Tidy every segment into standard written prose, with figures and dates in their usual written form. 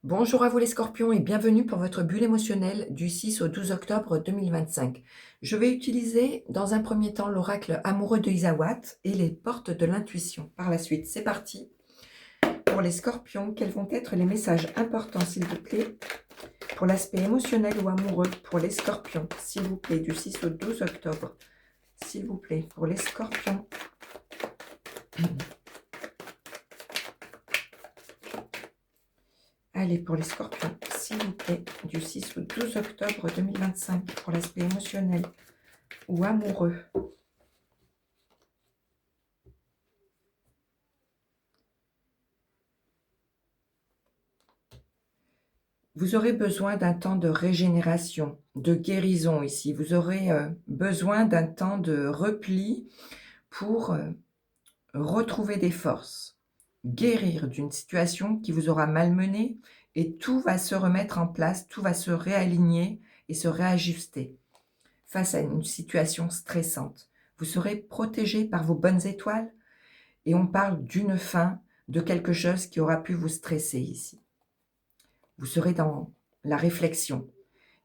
Bonjour à vous les scorpions et bienvenue pour votre bulle émotionnelle du 6 au 12 octobre 2025. Je vais utiliser dans un premier temps l'oracle amoureux de Isawat et les portes de l'intuition. Par la suite, c'est parti. Pour les scorpions, quels vont être les messages importants, s'il vous plaît, pour l'aspect émotionnel ou amoureux pour les scorpions, s'il vous plaît, du 6 au 12 octobre. S'il vous plaît, pour les scorpions. Allez, pour les scorpions, s'il vous plaît, du 6 au 12 octobre 2025, pour l'aspect émotionnel ou amoureux. Vous aurez besoin d'un temps de régénération, de guérison ici. Vous aurez besoin d'un temps de repli pour retrouver des forces, guérir d'une situation qui vous aura malmené et tout va se remettre en place, tout va se réaligner et se réajuster face à une situation stressante. Vous serez protégé par vos bonnes étoiles et on parle d'une fin, de quelque chose qui aura pu vous stresser ici. Vous serez dans la réflexion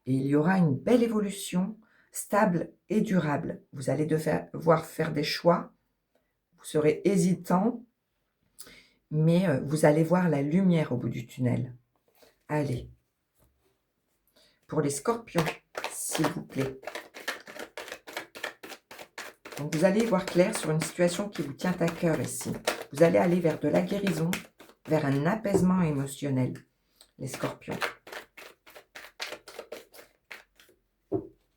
et il y aura une belle évolution stable et durable. Vous allez devoir faire des choix, vous serez hésitant, mais vous allez voir la lumière au bout du tunnel. Allez, pour les scorpions, s'il vous plaît. Donc vous allez y voir clair sur une situation qui vous tient à cœur ici. Vous allez aller vers de la guérison, vers un apaisement émotionnel, les scorpions.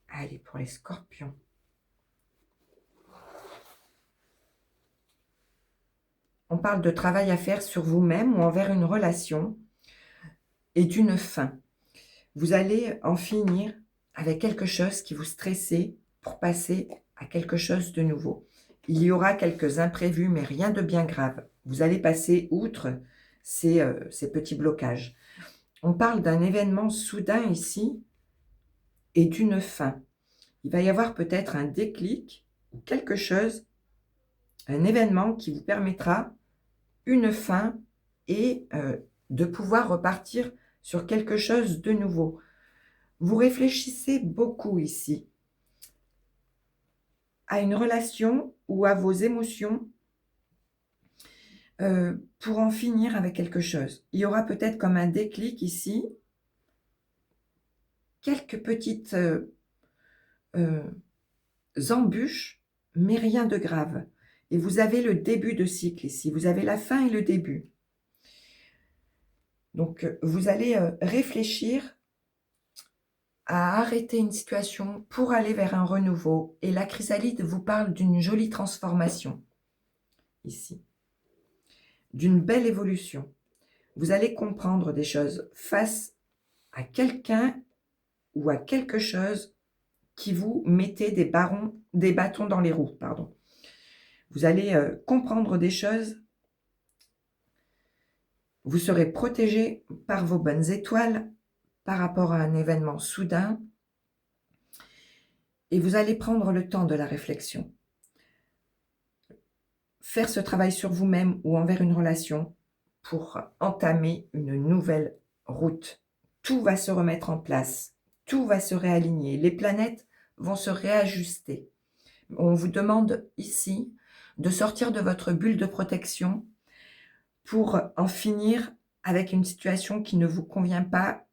Allez, pour les scorpions. On parle de travail à faire sur vous-même ou envers une relation et d'une fin. Vous allez en finir avec quelque chose qui vous stressait pour passer à quelque chose de nouveau. Il y aura quelques imprévus, mais rien de bien grave. Vous allez passer outre ces petits blocages. On parle d'un événement soudain ici et d'une fin. Il va y avoir peut-être un déclic ou quelque chose, un événement qui vous permettra une fin et de pouvoir repartir sur quelque chose de nouveau. Vous réfléchissez beaucoup ici à une relation ou à vos émotions pour en finir avec quelque chose. Il y aura peut-être comme un déclic ici, quelques petites embûches, mais rien de grave. Et vous avez le début de cycle ici, vous avez la fin et le début. Donc, vous allez réfléchir à arrêter une situation pour aller vers un renouveau. Et la chrysalide vous parle d'une jolie transformation, ici, d'une belle évolution. Vous allez comprendre des choses face à quelqu'un ou à quelque chose qui vous mettait des bâtons dans les roues, pardon. Vous allez comprendre des choses. Vous serez protégé par vos bonnes étoiles par rapport à un événement soudain et vous allez prendre le temps de la réflexion. Faire ce travail sur vous-même ou envers une relation pour entamer une nouvelle route. Tout va se remettre en place, tout va se réaligner, les planètes vont se réajuster. On vous demande ici de sortir de votre bulle de protection pour en finir avec une situation qui ne vous convient pas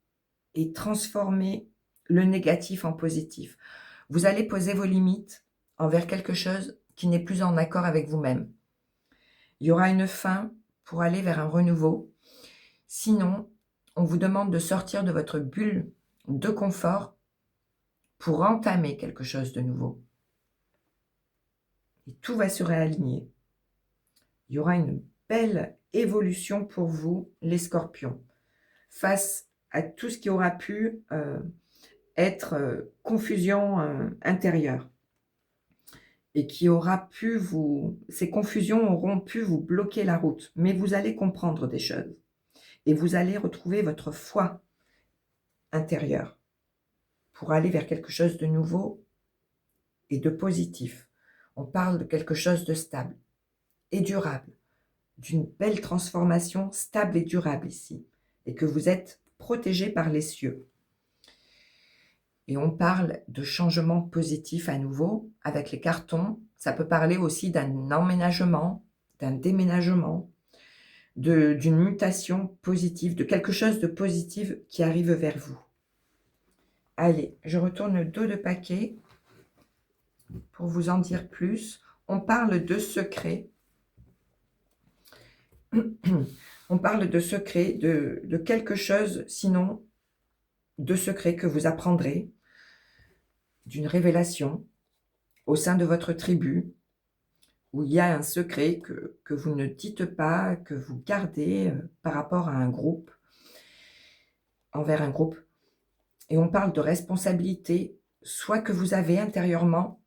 et transformer le négatif en positif. Vous allez poser vos limites envers quelque chose qui n'est plus en accord avec vous-même. Il y aura une fin pour aller vers un renouveau. Sinon, on vous demande de sortir de votre bulle de confort pour entamer quelque chose de nouveau. Et tout va se réaligner. Il y aura une belle évolution pour vous, les scorpions, face à tout ce qui aura pu être confusion intérieure et qui aura pu ces confusions auront pu vous bloquer la route, mais vous allez comprendre des choses et vous allez retrouver votre foi intérieure pour aller vers quelque chose de nouveau et de positif. On parle de quelque chose de stable et durable, d'une belle transformation stable et durable ici. et que vous êtes protégé par les cieux. Et on parle de changement positif à nouveau avec les cartons. Ça peut parler aussi d'un emménagement, d'un déménagement, d'une mutation positive, de quelque chose de positif qui arrive vers vous. Allez, je retourne le dos de paquet pour vous en dire plus. On parle de secrets. On parle de secrets, de quelque chose, sinon de secrets que vous apprendrez, d'une révélation au sein de votre tribu, où il y a un secret que vous ne dites pas, que vous gardez par rapport à un groupe, envers un groupe. Et on parle de responsabilité, soit que vous avez intérieurement,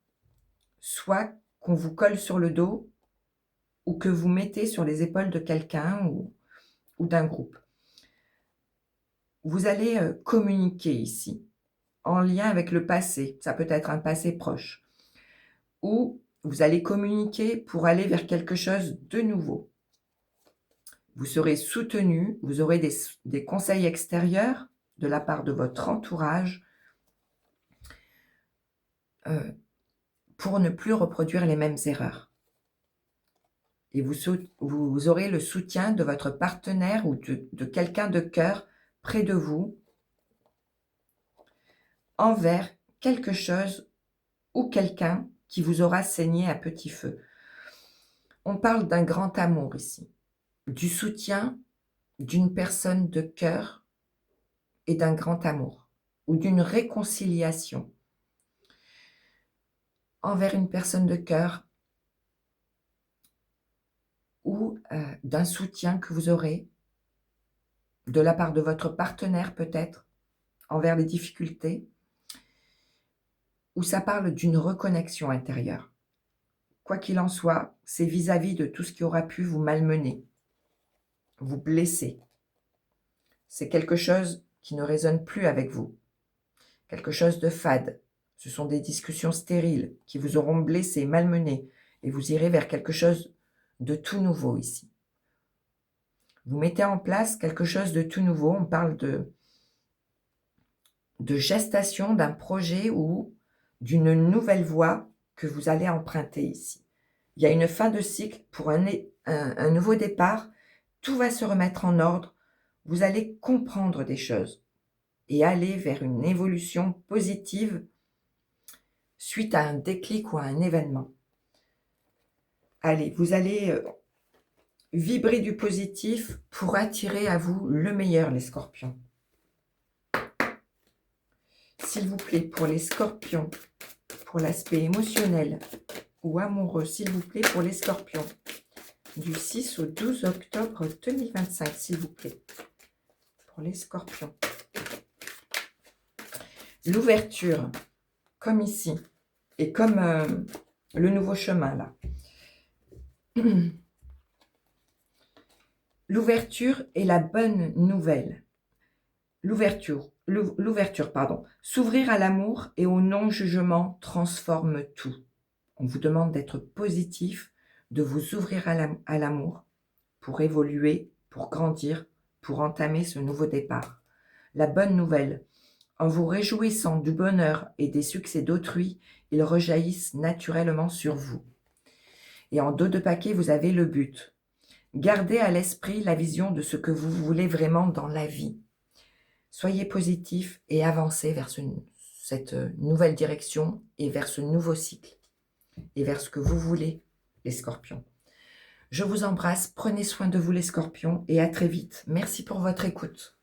soit qu'on vous colle sur le dos, ou que vous mettez sur les épaules de quelqu'un ou d'un groupe. Vous allez communiquer ici, en lien avec le passé. Ça peut être un passé proche. Ou vous allez communiquer pour aller vers quelque chose de nouveau. Vous serez soutenu, vous aurez des conseils extérieurs de la part de votre entourage pour ne plus reproduire les mêmes erreurs. Et vous aurez le soutien de votre partenaire ou de quelqu'un de cœur près de vous envers quelque chose ou quelqu'un qui vous aura saigné à petit feu. On parle d'un grand amour ici, du soutien d'une personne de cœur et d'un grand amour, ou d'une réconciliation envers une personne de cœur ou d'un soutien que vous aurez de la part de votre partenaire peut-être envers les difficultés, ou ça parle d'une reconnexion intérieure. Quoi qu'il en soit, c'est vis-à-vis de tout ce qui aura pu vous malmener, vous blesser. C'est quelque chose qui ne résonne plus avec vous, quelque chose de fade. Ce sont des discussions stériles qui vous auront blessé, malmené, et vous irez vers quelque chose de tout nouveau ici. Vous mettez en place quelque chose de tout nouveau. On parle de gestation d'un projet ou d'une nouvelle voie que vous allez emprunter ici. Il y a une fin de cycle pour un nouveau départ. Tout va se remettre en ordre. Vous allez comprendre des choses et aller vers une évolution positive suite à un déclic ou à un événement. Allez, vous allez vibrer du positif pour attirer à vous le meilleur, les scorpions. S'il vous plaît, pour les scorpions, pour l'aspect émotionnel ou amoureux, s'il vous plaît, pour les scorpions, du 6 au 12 octobre 2025, s'il vous plaît, pour les scorpions. L'ouverture, comme ici, et comme le nouveau chemin, là. L'ouverture est la bonne nouvelle. L'ouverture, pardon. S'ouvrir à l'amour et au non-jugement transforme tout. On vous demande d'être positif, de vous ouvrir à l'amour pour évoluer, pour grandir, pour entamer ce nouveau départ. La bonne nouvelle, en vous réjouissant du bonheur et des succès d'autrui, ils rejaillissent naturellement sur vous. Et en dos de paquet, vous avez le but. Gardez à l'esprit la vision de ce que vous voulez vraiment dans la vie. Soyez positif et avancez vers cette nouvelle direction et vers ce nouveau cycle et vers ce que vous voulez, les scorpions. Je vous embrasse, prenez soin de vous les scorpions et à très vite. Merci pour votre écoute.